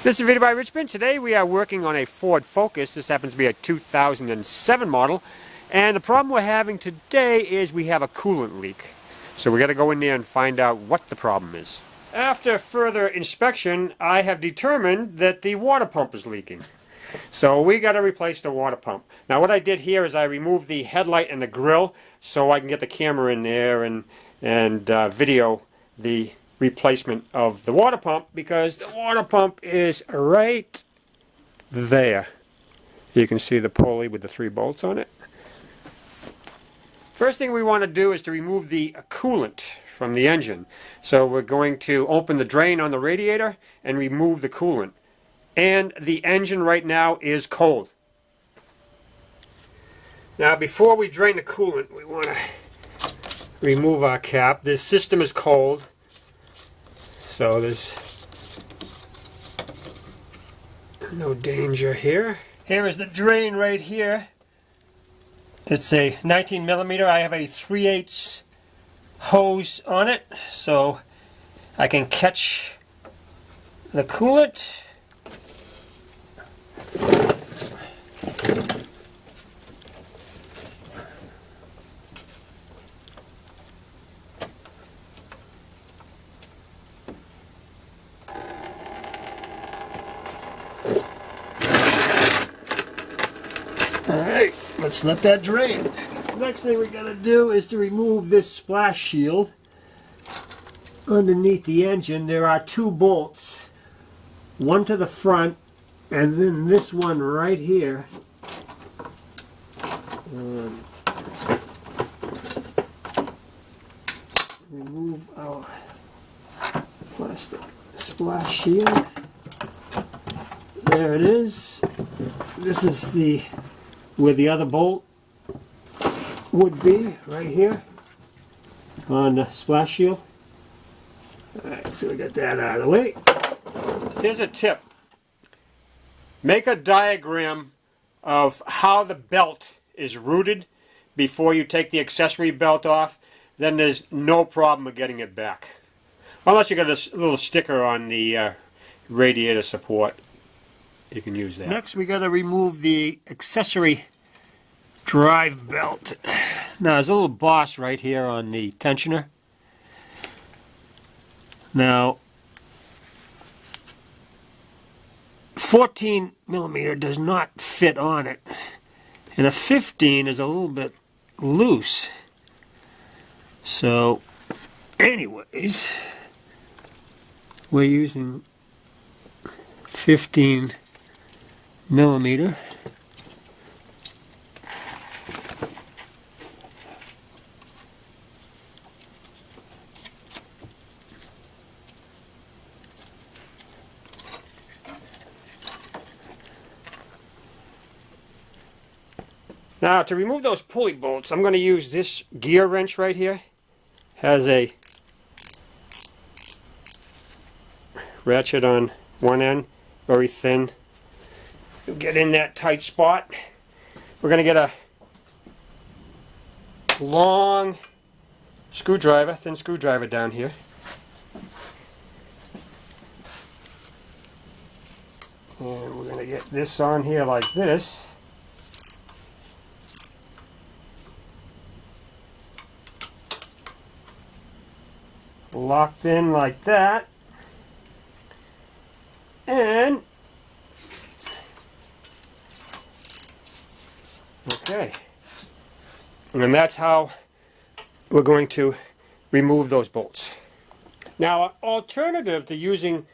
This is a video by Richmond. Today we are working on a Ford Focus. This happens to be a 2007 model. And the problem we're having today is we have a coolant leak. So we got to go in there and find out what the problem is. After further inspection, I have determined that the water pump is leaking. So we got to replace the water pump. Now what I did here is I removed the headlight and the grill so I can get the camera in there and video the replacement of the water pump, because the water pump is right there. You can see the pulley with the 3 bolts on it. First thing we want to do is to remove the coolant from the engine. So we're going to open the drain on the radiator and remove the coolant. And the engine right now is cold. Now before we drain the coolant, we want to remove our cap. This system is cold, so there's no danger here. Here is the drain right here. It's a 19 millimeter. I have a 3/8 hose on it, so I can catch the coolant. Alright, let's let that drain. Next thing we gotta do is to remove this splash shield. Underneath the engine there are 2 bolts. One to the front and then this one right here. Remove our plastic splash shield. There it is. This is where the other bolt would be, right here on the splash shield. Alright, so we got that out of the way. Here's a tip. Make a diagram of how the belt is routed before you take the accessory belt off. Then there's no problem of getting it back. Unless you got a little sticker on the radiator support. You can use that. Next we got to remove the accessory drive belt. Now there's a little boss right here on the tensioner. Now 14 millimeter does not fit on it, and a 15 is a little bit loose. So anyways, we're using 15 millimeter. Now to remove those pulley bolts, I'm going to use this gear wrench right here. Has a ratchet on one end, very thin. Get in that tight spot. We're going to get a long screwdriver, thin screwdriver down here. And we're going to get this on here like this. Locked in like that. And okay, and that's how we're going to remove those bolts. Now, an alternative to using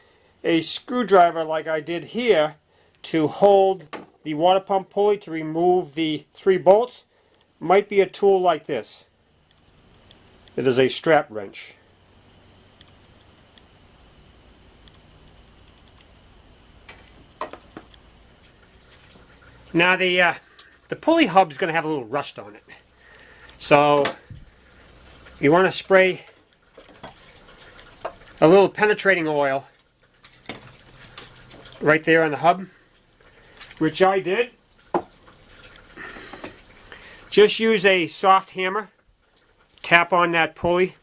a screwdriver like I did here to hold the water pump pulley to remove the 3 bolts might be a tool like this. It is a strap wrench. Now the pulley hub is going to have a little rust on it. So you want to spray a little penetrating oil right there on the hub, which I did. Just use a soft hammer, tap on that pulley,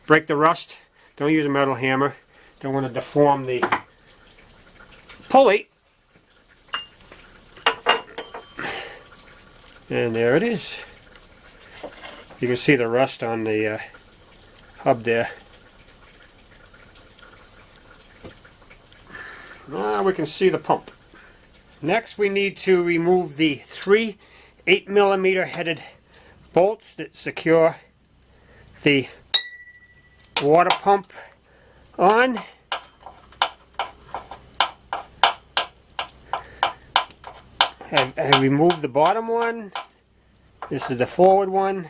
break the rust. Don't use a metal hammer. Don't want to deform the pulley. And there it is. You can see the rust on the hub there. Now we can see the pump. Next we need to remove the 3 8mm headed bolts that secure the water pump on. I removed the bottom one. This is the forward one.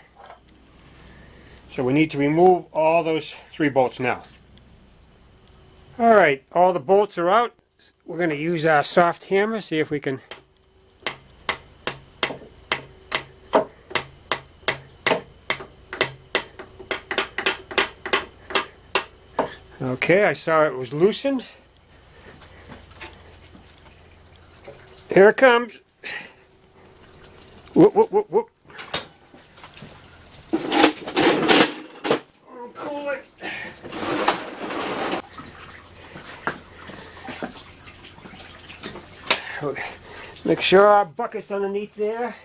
So we need to remove all those 3 bolts now. Alright, all the bolts are out. We're going to use our soft hammer, see if we can okay, I saw it was loosened. Here it comes. Whoop, whoop, whoop, whoop. Oh, coolant. Okay. Make sure our bucket's underneath there.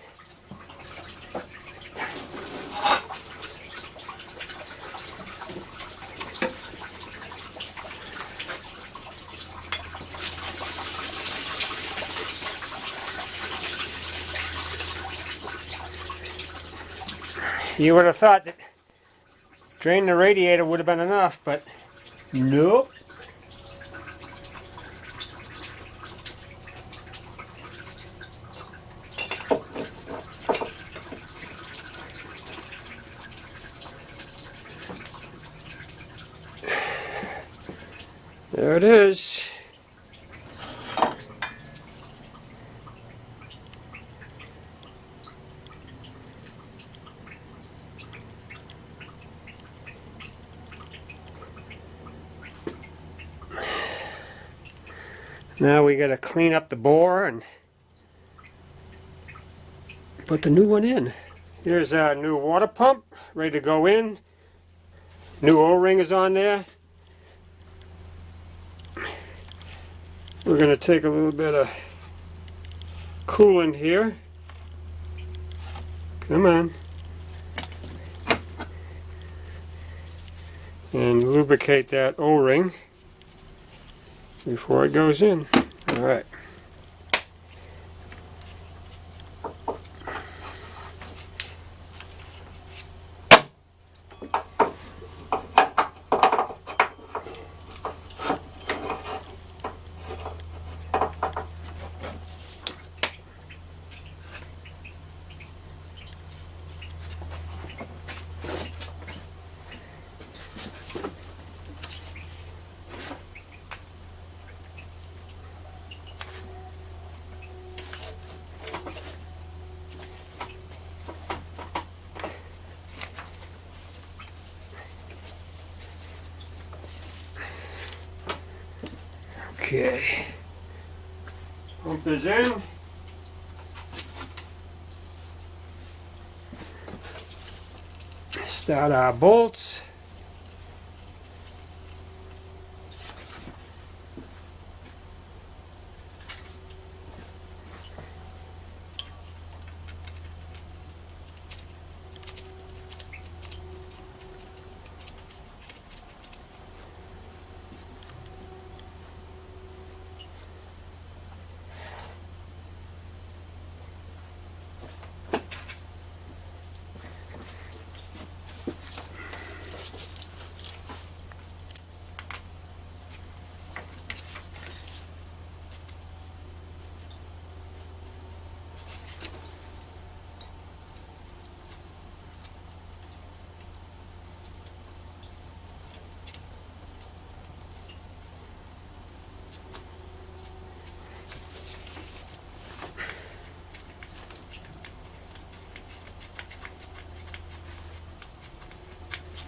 You would have thought that draining the radiator would have been enough, but nope. There it is. Now we got to clean up the bore and put the new one in. Here's our new water pump ready to go in. New O-ring is on there. We're going to take a little bit of coolant here. Come on. And lubricate that O-ring before it goes in. Alright. Okay, pump is in. Start our bolts.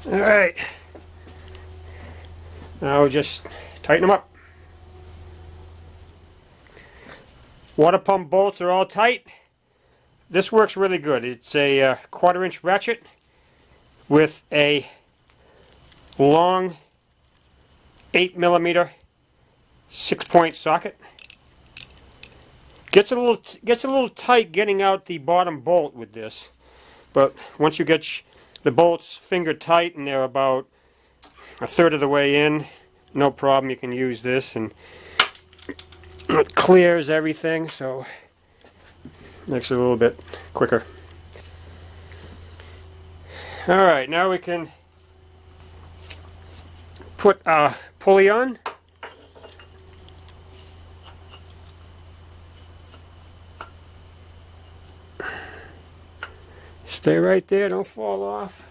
Alright, now just tighten them up. Water pump bolts are all tight. This works really good. It's a 1/4 inch ratchet with a long 8mm 6-point socket. Gets a little tight getting out the bottom bolt with this, but once you get the bolts finger tight and they're about a third of the way in, no problem. You can use this and it clears everything, so makes it a little bit quicker. Alright, now we can put our pulley on. Stay right there, don't fall off.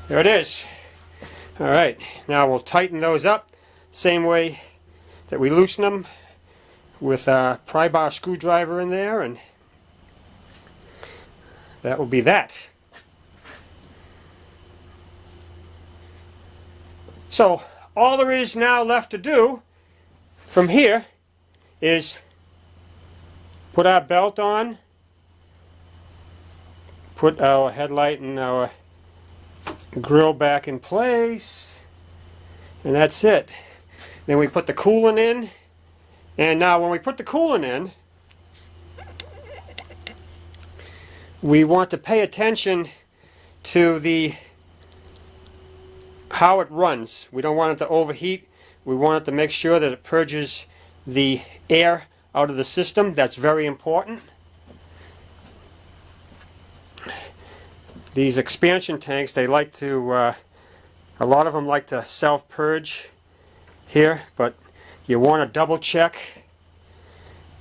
There it is. Alright, now we'll tighten those up same way that we loosen them, with a pry bar screwdriver in there, and that will be that. So all there is now left to do from here is put our belt on, put our headlight and our grill back in place, and that's it. Then we put the coolant in, and now when we put the coolant in, we want to pay attention to how it runs. We don't want it to overheat. We want it to make sure that it purges the air out of the system. That's very important. These expansion tanks, they like to, a lot of them like to self-purge here, but you want to double check,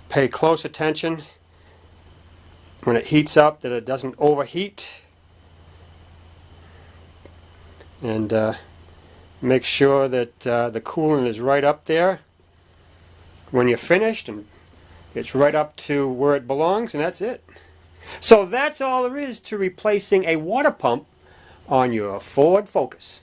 pay close attention when it heats up that it doesn't overheat, and make sure that the coolant is right up there when you're finished, and it's right up to where it belongs, and that's it. So that's all there is to replacing a water pump on your Ford Focus.